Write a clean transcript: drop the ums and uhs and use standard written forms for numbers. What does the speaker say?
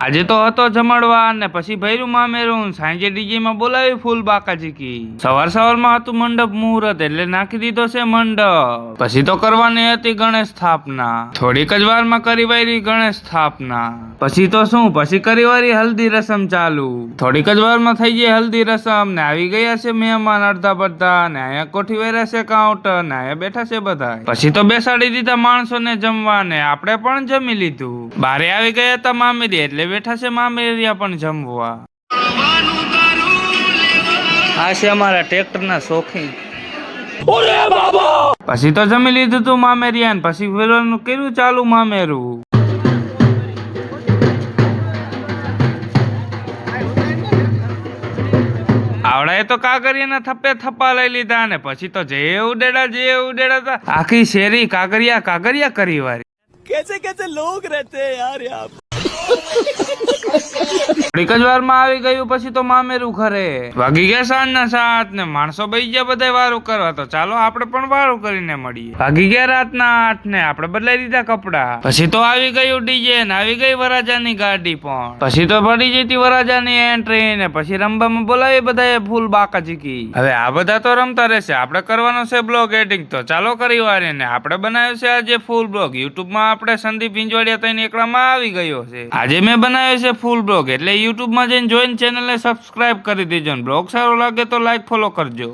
આજે તો હતો જમણવાર ને પછી ભૈરું મામેરું સાંજે ડીજે માં બોલાવી ફૂલ બાકાજી કી સવારમાં હતું મંડપ મુહૂર્ત એટલે નાખી દીધો છે મંડપ પછી તો કરવાની હતી ગણેશ સ્થાપના થોડીક જ વારમાં કરી વારી ગણેશ સ્થાપના પછી તો શું પછી કરી વારી હલ્દી રસમ ચાલુ થોડીક જ વારમાં થઈ ગઈ હલ્દી રસમ ને આવી ગયા છે મહેમાન અડધા બધા ને અહીંયા કોઠી વેર્યા છે કાઉન્ટર ને અહીંયા બેઠા છે બધા પછી તો બેસાડી દીધા માણસો ને જમવા ને આપણે પણ જમી લીધું બારે આવી ગયા હતા મામેરી એટલે બેઠા છે મામેરિયા પણ જમવા આ છે અમારા ટ્રેક્ટર ના શોખીન પછી તો જમી લીધું તું મામેરિયા ને પછી ફેરવાનું કર્યું ચાલુ મામેરું આવડાએ તો કાગરિયાના થપ્પે થપ્પા લઈ લીધા ને પછી તો જે ઉડેડા આખી શેરી કાગરિયા કરી વારી कैसे कैसे लोग रहते हैं यार यहाँ થોડીક જ વારમાં આવી ગયું પછી તો મામેરું ઘરે વાગી ગયા સાંજના 7 ને માણસો બેસી ગયા બધા વારું કરવા તો ચાલો આપણે પણ વારું કરીને મળીએ વાગી ગયા રાતના 8 ને આપણે બદલાઈ દીધા કપડા પછી તો આવી ગયું ડીજે ને આવી ગઈ વરાજાની ગાડી પણ પછી તો પડી જતી વરાજાની એન્ટ્રી ને પછી રમવામાં બોલાવી બધાએ ફૂલ બાકાજી કી હવે આ બધા તો રમતા રહેશે આપણે કરવાનો છે બ્લોગ એડિટિંગ તો ચાલો કરી વારે ને આપણે બનાવ્યો છે આજે ફૂલ બ્લોગ યુટ્યુબ માં આપણે સંદીપ પિંજવાડિયા તઈને એકડામાં આવી ગયો છે આજે મેં બનાવ્યો છે ફૂલ બ્લોગ એટલે યુટ્યુબ માં જઈને જોઈન ચેનલ ને સબસ્ક્રાઇબ કરી દેજો બ્લોગ સારો લાગે તો લાઈક ફોલો કરજો।